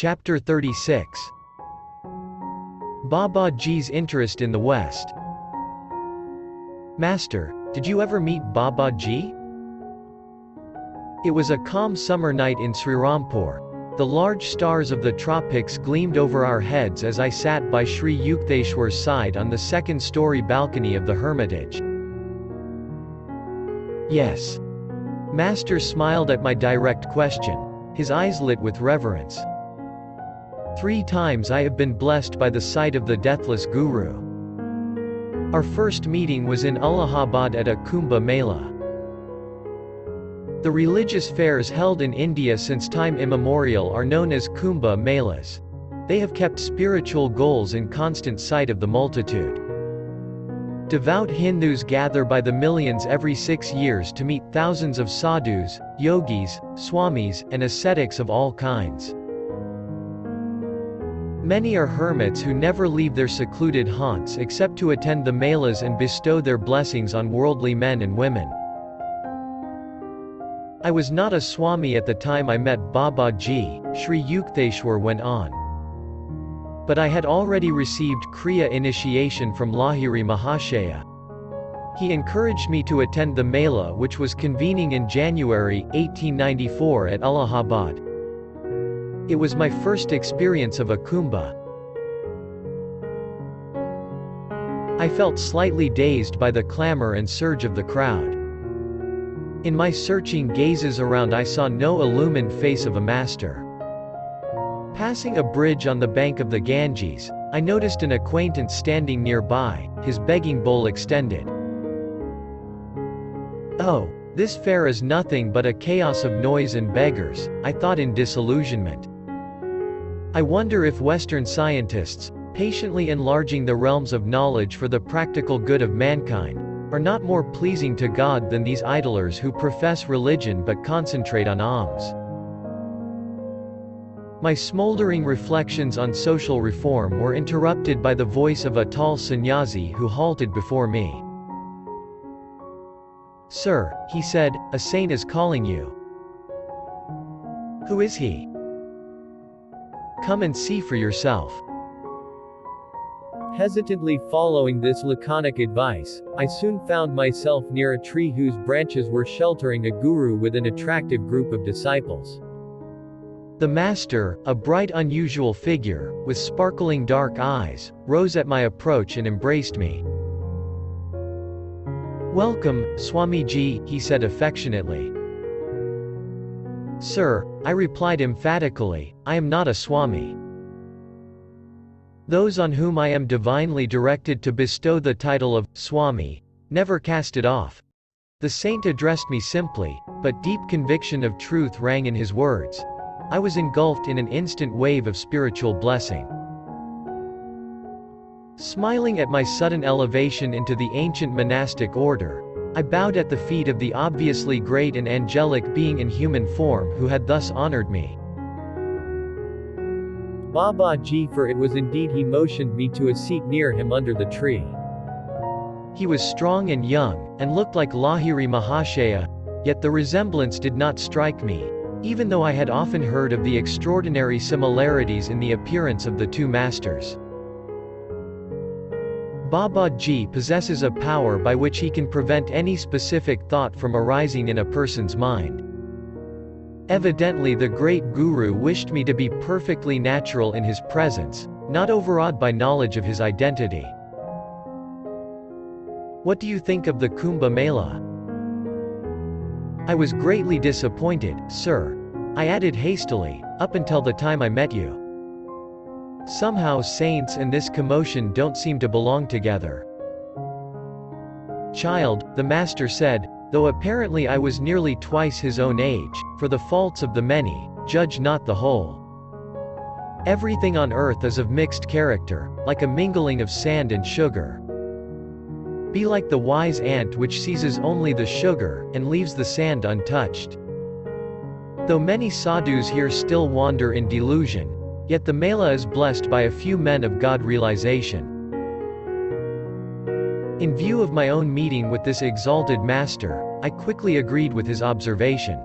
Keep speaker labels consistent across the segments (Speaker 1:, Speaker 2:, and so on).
Speaker 1: Chapter 36. Babaji's interest in the West. Master, did you ever meet Babaji? It was a calm summer night in Srirampur. The large stars of the tropics gleamed over our heads as I sat by Sri Yukteswar's side on the second-story balcony of the hermitage. Yes. Master smiled at my direct question, his eyes lit with reverence. 3 times I have been blessed by the sight of the deathless Guru. Our first meeting was in Allahabad at a Kumbh Mela. The religious fairs held in India since time immemorial are known as Kumbh Melas. They have kept spiritual goals in constant sight of the multitude. Devout Hindus gather by the millions every 6 years to meet thousands of sadhus, yogis, swamis, and ascetics of all kinds. Many are hermits who never leave their secluded haunts except to attend the melas and bestow their blessings on worldly men and women. I was not a Swami at the time I met Babaji, Sri Yukteswar went on. But I had already received Kriya initiation from Lahiri Mahashaya. He encouraged me to attend the Mela which was convening in January, 1894 at Allahabad. It was my first experience of a kumbh. I felt slightly dazed by the clamor and surge of the crowd. In my searching gazes around I saw no illumined face of a master. Passing a bridge on the bank of the Ganges, I noticed an acquaintance standing nearby, his begging bowl extended. Oh, this fair is nothing but a chaos of noise and beggars, I thought in disillusionment. I wonder if Western scientists, patiently enlarging the realms of knowledge for the practical good of mankind, are not more pleasing to God than these idlers who profess religion but concentrate on alms. My smoldering reflections on social reform were interrupted by the voice of a tall sannyasi who halted before me. Sir, he said, a saint is calling you. Who is he? Come and see for yourself. Hesitantly following this laconic advice, I soon found myself near a tree whose branches were sheltering a guru with an attractive group of disciples. The master, a bright unusual figure, with sparkling dark eyes, rose at my approach and embraced me. Welcome, Swamiji, he said affectionately. Sir, I replied emphatically, I am not a Swami. Those on whom I am divinely directed to bestow the title of Swami never cast it off. The saint addressed me simply, but deep conviction of truth rang in his words. I was engulfed in an instant wave of spiritual blessing. Smiling at my sudden elevation into the ancient monastic order, I bowed at the feet of the obviously great and angelic being in human form who had thus honored me. Babaji, for it was indeed he, motioned me to a seat near him under the tree. He was strong and young, and looked like Lahiri Mahashaya, yet the resemblance did not strike me, even though I had often heard of the extraordinary similarities in the appearance of the two masters. Babaji possesses a power by which he can prevent any specific thought from arising in a person's mind. Evidently the great Guru wished me to be perfectly natural in his presence, not overawed by knowledge of his identity. What do you think of the Kumbh Mela? I was greatly disappointed, sir. I added hastily, up until the time I met you. Somehow saints and this commotion don't seem to belong together. Child, the master said, though apparently I was nearly twice his own age, for the faults of the many, judge not the whole. Everything on earth is of mixed character, like a mingling of sand and sugar. Be like the wise ant which seizes only the sugar, and leaves the sand untouched. Though many sadhus here still wander in delusion, yet the Mela is blessed by a few men of God realization. In view of my own meeting with this exalted master, I quickly agreed with his observation.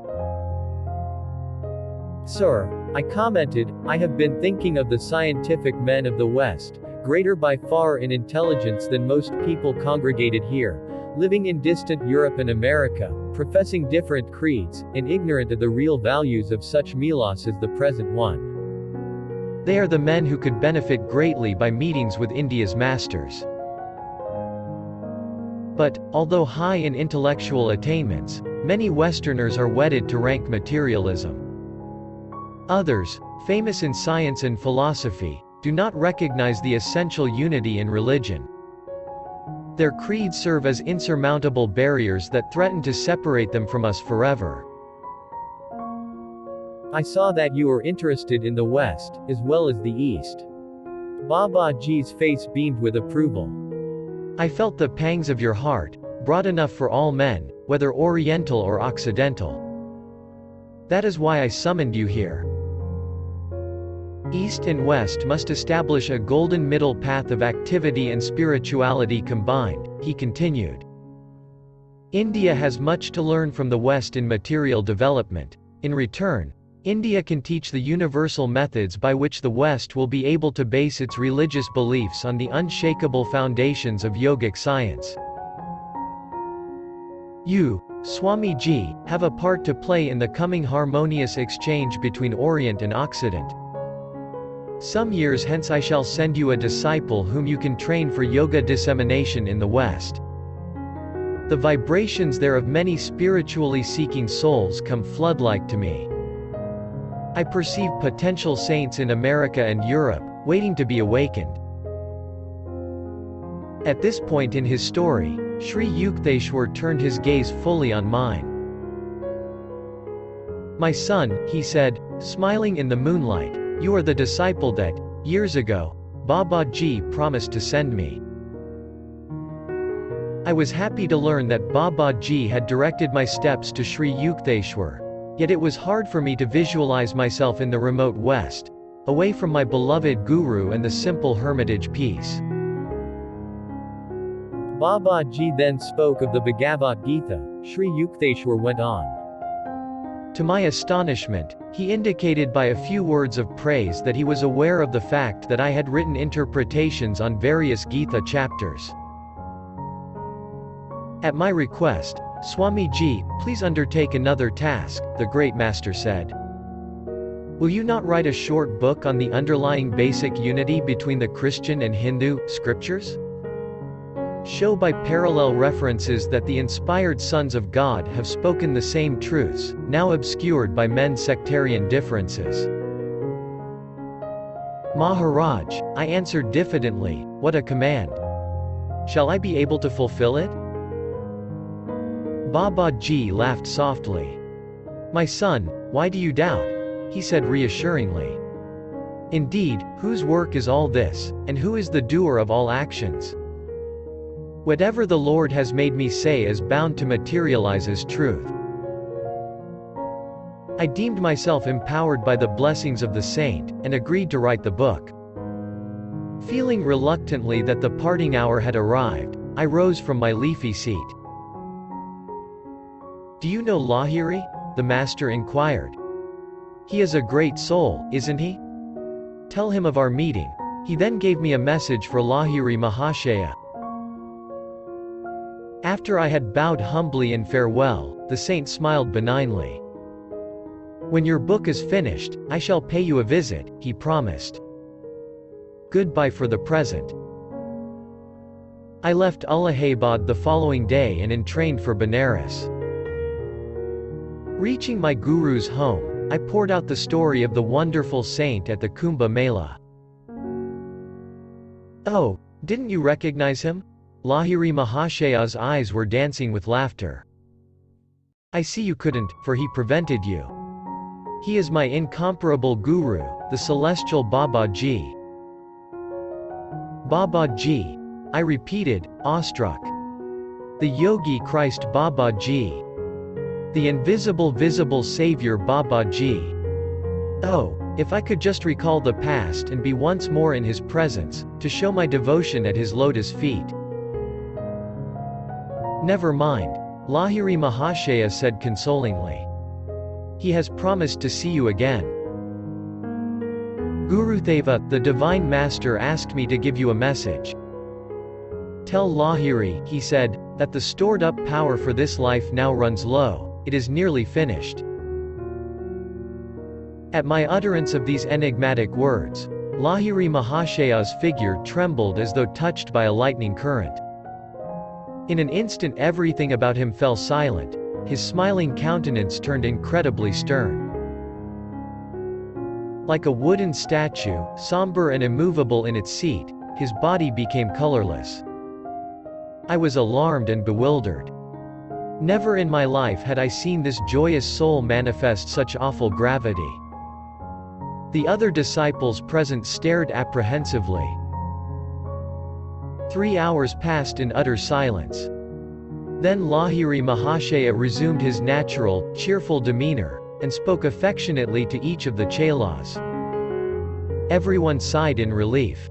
Speaker 1: Sir, I commented, I have been thinking of the scientific men of the West, greater by far in intelligence than most people congregated here, living in distant Europe and America, professing different creeds, and ignorant of the real values of such milos as the present one. They are the men who could benefit greatly by meetings with India's masters. But, although high in intellectual attainments, many Westerners are wedded to rank materialism. Others, famous in science and philosophy, do not recognize the essential unity in religion. Their creeds serve as insurmountable barriers that threaten to separate them from us forever. I saw that you are interested in the West, as well as the East. Babaji's face beamed with approval. I felt the pangs of your heart, broad enough for all men, whether Oriental or Occidental. That is why I summoned you here. East and West must establish a golden middle path of activity and spirituality combined, he continued. India has much to learn from the West in material development. In return, India can teach the universal methods by which the West will be able to base its religious beliefs on the unshakable foundations of yogic science. You, Swamiji, have a part to play in the coming harmonious exchange between Orient and Occident. Some years hence I shall send you a disciple whom you can train for yoga dissemination in the West. The vibrations there of many spiritually seeking souls come flood-like to me. I perceive potential saints in America and Europe, waiting to be awakened. At this point in his story, Sri Yukteswar turned his gaze fully on mine. My son, he said, smiling in the moonlight, you are the disciple that, years ago, Babaji promised to send me. I was happy to learn that Babaji had directed my steps to Sri Yukteswar, yet it was hard for me to visualize myself in the remote West, away from my beloved Guru and the simple hermitage peace. Babaji then spoke of the Bhagavad Gita, Sri Yukteswar went on. To my astonishment, he indicated by a few words of praise that he was aware of the fact that I had written interpretations on various Gita chapters. At my request, Swamiji, please undertake another task, the great master said. Will you not write a short book on the underlying basic unity between the Christian and Hindu scriptures? Show by parallel references that the inspired sons of God have spoken the same truths, now obscured by men's sectarian differences. Maharaj, I answered diffidently, what a command. Shall I be able to fulfill it? Babaji laughed softly. My son, why do you doubt? He said reassuringly. Indeed, whose work is all this, and who is the doer of all actions? Whatever the Lord has made me say is bound to materialize as truth. I deemed myself empowered by the blessings of the saint, and agreed to write the book. Feeling reluctantly that the parting hour had arrived, I rose from my leafy seat. Do you know Lahiri? The master inquired. He is a great soul, isn't he? Tell him of our meeting. He then gave me a message for Lahiri Mahashaya. After I had bowed humbly in farewell, the saint smiled benignly. When your book is finished, I shall pay you a visit, he promised. Goodbye for the present. I left Allahabad the following day and entrained for Benares. Reaching my guru's home, I poured out the story of the wonderful saint at the Kumbh Mela. Oh, didn't you recognize him? Lahiri Mahashaya's eyes were dancing with laughter. I see you couldn't, for he prevented you. He is my incomparable guru, the celestial Babaji. Babaji, I repeated, awestruck. The Yogi Christ Babaji. The invisible visible Savior Babaji. Oh, if I could just recall the past and be once more in his presence, to show my devotion at his lotus feet. Never mind, Lahiri Mahashaya said consolingly. He has promised to see you again. Gurudeva, the Divine Master asked me to give you a message. Tell Lahiri, he said, that the stored-up power for this life now runs low, it is nearly finished. At my utterance of these enigmatic words, Lahiri Mahashaya's figure trembled as though touched by a lightning current. In an instant everything about him fell silent, his smiling countenance turned incredibly stern. Like a wooden statue, somber and immovable in its seat, his body became colorless. I was alarmed and bewildered. Never in my life had I seen this joyous soul manifest such awful gravity. The other disciples present stared apprehensively. 3 hours passed in utter silence. Then Lahiri Mahashaya resumed his natural, cheerful demeanor, and spoke affectionately to each of the chelas. Everyone sighed in relief.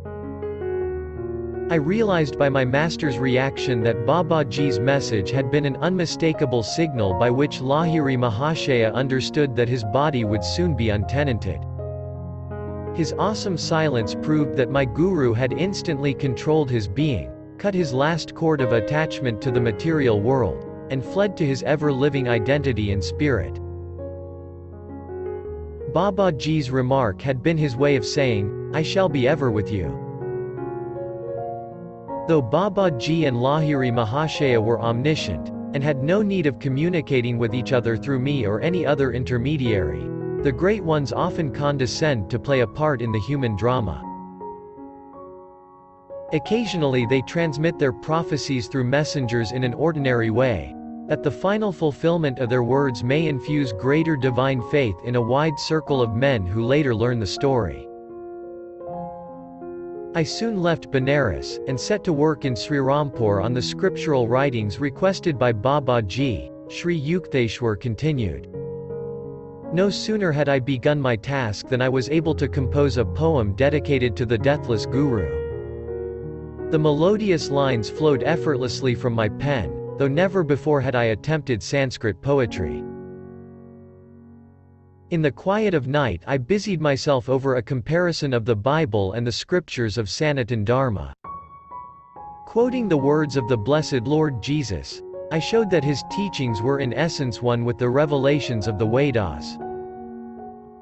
Speaker 1: I realized by my master's reaction that Babaji's message had been an unmistakable signal by which Lahiri Mahashaya understood that his body would soon be untenanted. His awesome silence proved that my guru had instantly controlled his being, cut his last cord of attachment to the material world, and fled to his ever-living identity and spirit. Babaji's remark had been his way of saying, "I shall be ever with you." Though Babaji and Lahiri Mahashaya were omniscient, and had no need of communicating with each other through me or any other intermediary, the Great Ones often condescend to play a part in the human drama. Occasionally they transmit their prophecies through messengers in an ordinary way, that the final fulfillment of their words may infuse greater divine faith in a wide circle of men who later learn the story. I soon left Benares, and set to work in Srirampur on the scriptural writings requested by Babaji. Sri Yukteswar continued. No sooner had I begun my task than I was able to compose a poem dedicated to the deathless Guru. The melodious lines flowed effortlessly from my pen, though never before had I attempted Sanskrit poetry. In the quiet of night I busied myself over a comparison of the Bible and the scriptures of Sanatan Dharma. Quoting the words of the Blessed Lord Jesus, I showed that his teachings were in essence one with the revelations of the Vedas.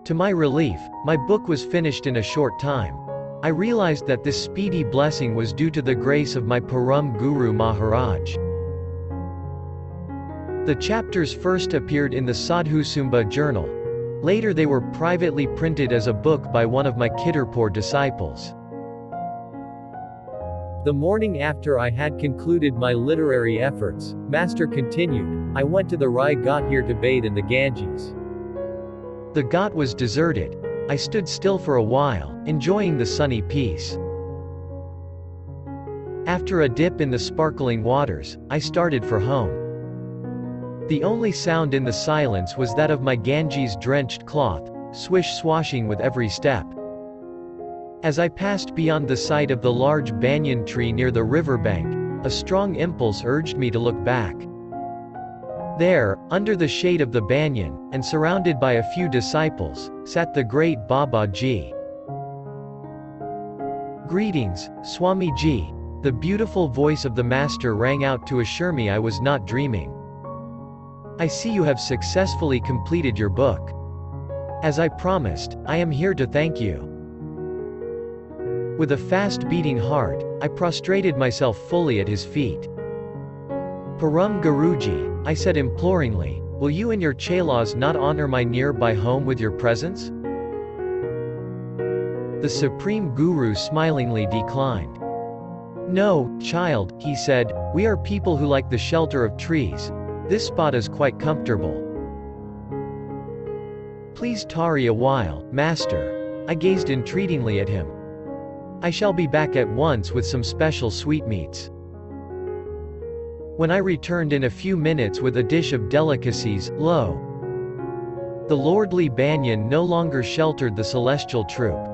Speaker 1: To my relief, my book was finished in a short time. I realized that this speedy blessing was due to the grace of my Param Guru Maharaj. The chapters first appeared in the Sadhusumba journal. Later they were privately printed as a book by one of my Kitterpur disciples. The morning after I had concluded my literary efforts, Master continued, I went to the Rai Ghat here to bathe in the Ganges. The Ghat was deserted. I stood still for a while, enjoying the sunny peace. After a dip in the sparkling waters, I started for home. The only sound in the silence was that of my Ganges-drenched cloth, swish-swashing with every step. As I passed beyond the sight of the large banyan tree near the riverbank, a strong impulse urged me to look back. There, under the shade of the banyan, and surrounded by a few disciples, sat the great Babaji. Greetings, Swamiji. The beautiful voice of the Master rang out to assure me I was not dreaming. I see you have successfully completed your book. As I promised, I am here to thank you. With a fast-beating heart, I prostrated myself fully at his feet. Param Guruji, I said imploringly, will you and your chelas not honor my nearby home with your presence? The Supreme Guru smilingly declined. No, child, he said, we are people who like the shelter of trees. This spot is quite comfortable. Please tarry a while, Master. I gazed entreatingly at him. I shall be back at once with some special sweetmeats. When I returned in a few minutes with a dish of delicacies, lo! The lordly banyan no longer sheltered the celestial troop.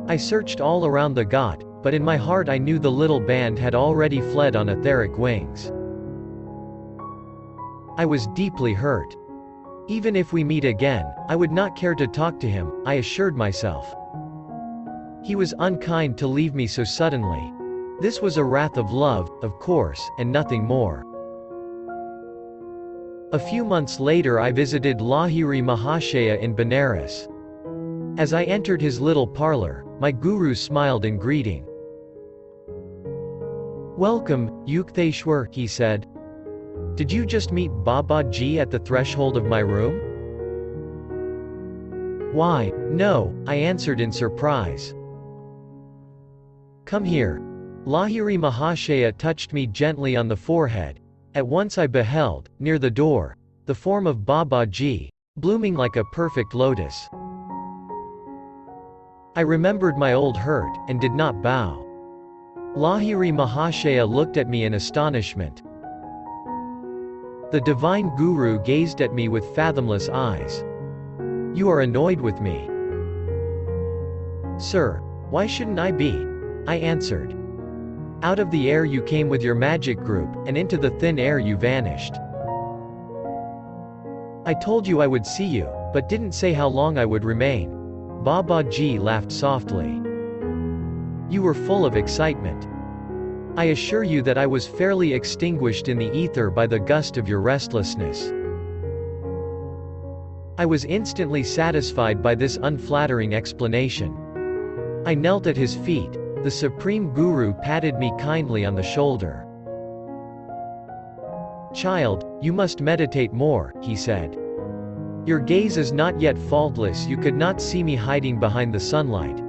Speaker 1: I searched all around the Ghat, but in my heart I knew the little band had already fled on etheric wings. I was deeply hurt. Even if we meet again, I would not care to talk to him, I assured myself. He was unkind to leave me so suddenly. This was a wrath of love, of course, and nothing more. A few months later I visited Lahiri Mahashaya in Benares. As I entered his little parlor, my guru smiled in greeting. "Welcome, Yukteswar," he said. "Did you just meet Babaji at the threshold of my room?" "Why, no," I answered in surprise. "Come here." Lahiri Mahashaya touched me gently on the forehead. At once I beheld, near the door, the form of Babaji, blooming like a perfect lotus. I remembered my old hurt, and did not bow. Lahiri Mahashaya looked at me in astonishment. The divine guru gazed at me with fathomless eyes. "You are annoyed with me." "Sir, why shouldn't I be?" I answered. "Out of the air you came with your magic group, and into the thin air you vanished. I told you I would see you, but didn't say how long I would remain." Babaji laughed softly. "You were full of excitement. I assure you that I was fairly extinguished in the ether by the gust of your restlessness." I was instantly satisfied by this unflattering explanation. I knelt at his feet. The Supreme Guru patted me kindly on the shoulder. "Child, you must meditate more," he said. "Your gaze is not yet faultless. You could not see me hiding behind the sunlight."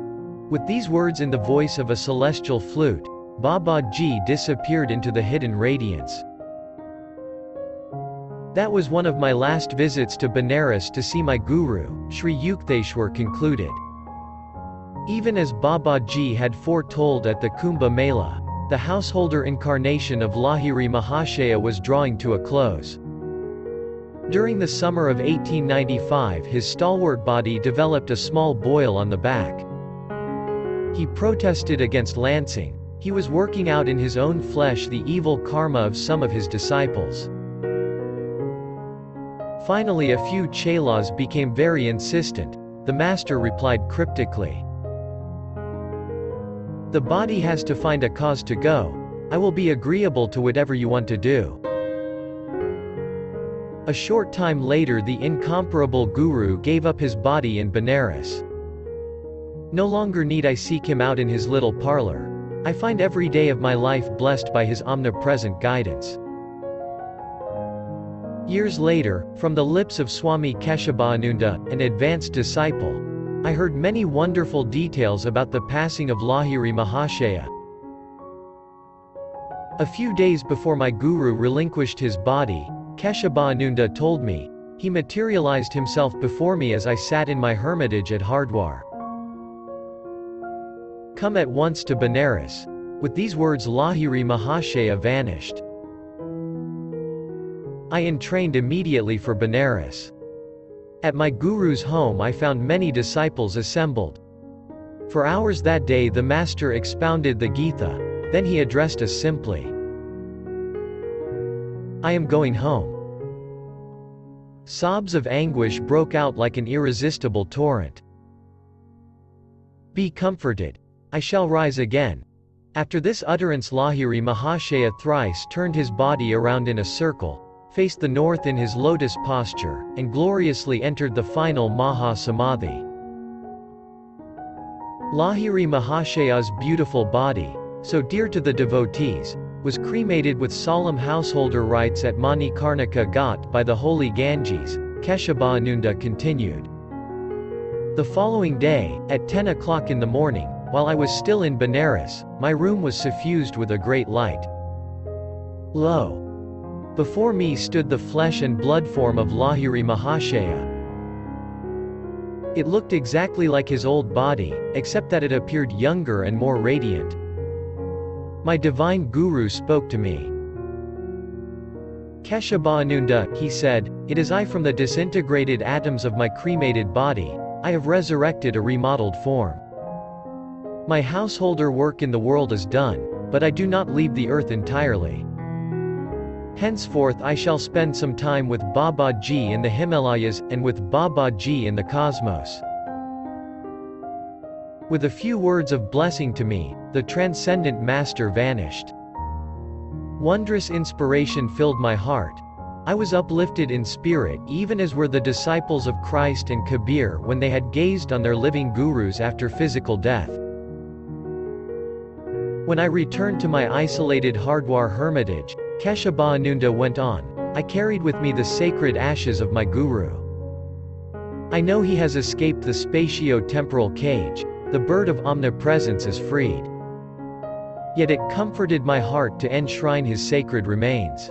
Speaker 1: With these words in the voice of a celestial flute, Babaji disappeared into the hidden radiance. That was one of my last visits to Benares to see my guru, Sri Yukteswar concluded. Even as Babaji had foretold at the Kumbh Mela, the householder incarnation of Lahiri Mahashaya was drawing to a close. During the summer of 1895 his stalwart body developed a small boil on the back. He protested against lancing. He was working out in his own flesh the evil karma of some of his disciples. Finally a few chelas became very insistent. The master replied cryptically, "The body has to find a cause to go. I will be agreeable to whatever you want to do." A short time later the incomparable guru gave up his body in Benares. No longer need I seek him out in his little parlor. I find every day of my life blessed by his omnipresent guidance. Years later, from the lips of Swami Keshabananda, an advanced disciple, I heard many wonderful details about the passing of Lahiri Mahashaya. A few days before my guru relinquished his body, Keshabananda told me, he materialized himself before me as I sat in my hermitage at Hardwar. "Come at once to Benares." With these words Lahiri Mahashaya vanished. I entrained immediately for Benares. At my guru's home I found many disciples assembled. For hours that day the master expounded the Gita, then he addressed us simply. "I am going home." Sobs of anguish broke out like an irresistible torrent. "Be comforted. I shall rise again." After this utterance Lahiri Mahashaya thrice turned his body around in a circle, faced the north in his lotus posture, and gloriously entered the final Maha Samadhi. Lahiri Mahashaya's beautiful body, so dear to the devotees, was cremated with solemn householder rites at Manikarnika Ghat by the holy Ganges, Keshabananda continued. The following day, at 10 o'clock in the morning, while I was still in Benares, my room was suffused with a great light. Lo! Before me stood the flesh and blood form of Lahiri Mahashaya. It looked exactly like his old body, except that it appeared younger and more radiant. My divine guru spoke to me. "Keshabananda," he said, "it is I from the disintegrated atoms of my cremated body. I have resurrected a remodeled form. My householder work in the world is done, but I do not leave the earth entirely. Henceforth I shall spend some time with Babaji in the Himalayas, and with Babaji in the cosmos." With a few words of blessing to me, the transcendent master vanished. Wondrous inspiration filled my heart. I was uplifted in spirit even as were the disciples of Christ and Kabir when they had gazed on their living gurus after physical death. When I returned to my isolated Hardwar hermitage, Keshabananda went on, I carried with me the sacred ashes of my guru. I know he has escaped the spatio-temporal cage, the bird of omnipresence is freed. Yet it comforted my heart to enshrine his sacred remains.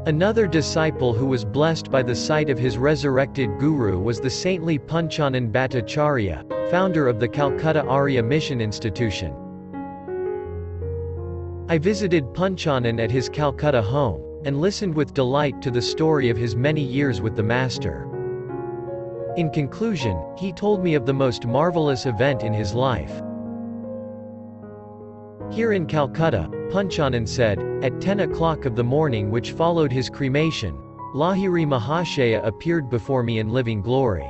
Speaker 1: Another disciple who was blessed by the sight of his resurrected guru was the saintly Panchanan Bhattacharya, founder of the Calcutta Arya Mission Institution. I visited Panchanan at his Calcutta home, and listened with delight to the story of his many years with the Master. In conclusion, he told me of the most marvelous event in his life. Here in Calcutta, Panchanan said, at 10 o'clock of the morning which followed his cremation, Lahiri Mahashaya appeared before me in living glory.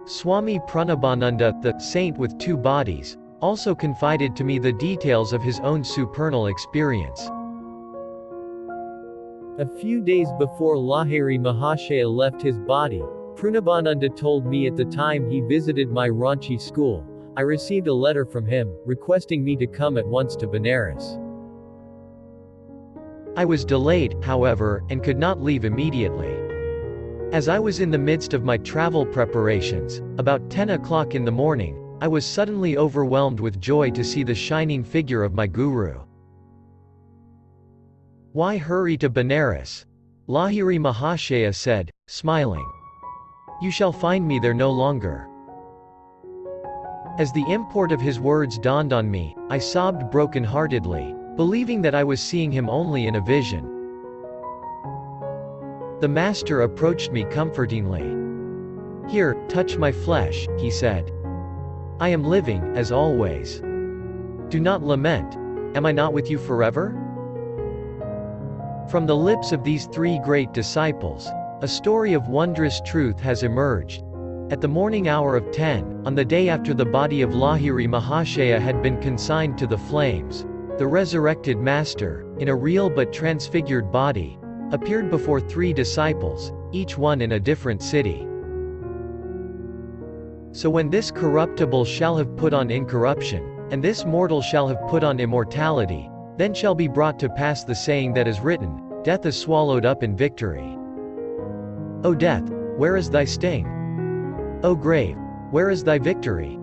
Speaker 1: Swami Pranabananda, the saint with two bodies, also confided to me the details of his own supernal experience. A few days before Lahiri Mahashaya left his body, Pranabananda told me at the time he visited my Ranchi school, I received a letter from him, requesting me to come at once to Benares. I was delayed, however, and could not leave immediately. As I was in the midst of my travel preparations, about 10 o'clock in the morning, I was suddenly overwhelmed with joy to see the shining figure of my guru. Why hurry to Benares? Lahiri Mahashaya said, smiling. You shall find me there no longer. As the import of his words dawned on me, I sobbed broken-heartedly, believing that I was seeing him only in a vision. The Master approached me comfortingly. Here, touch my flesh, he said. I am living, as always. Do not lament. Am I not with you forever? From the lips of these three great disciples, a story of wondrous truth has emerged. At the morning hour of 10, on the day after the body of Lahiri Mahashaya had been consigned to the flames, the resurrected Master, in a real but transfigured body, appeared before three disciples, each one in a different city. So when this corruptible shall have put on incorruption, and this mortal shall have put on immortality, then shall be brought to pass the saying that is written, death is swallowed up in victory. O death, where is thy sting? O grave, where is thy victory?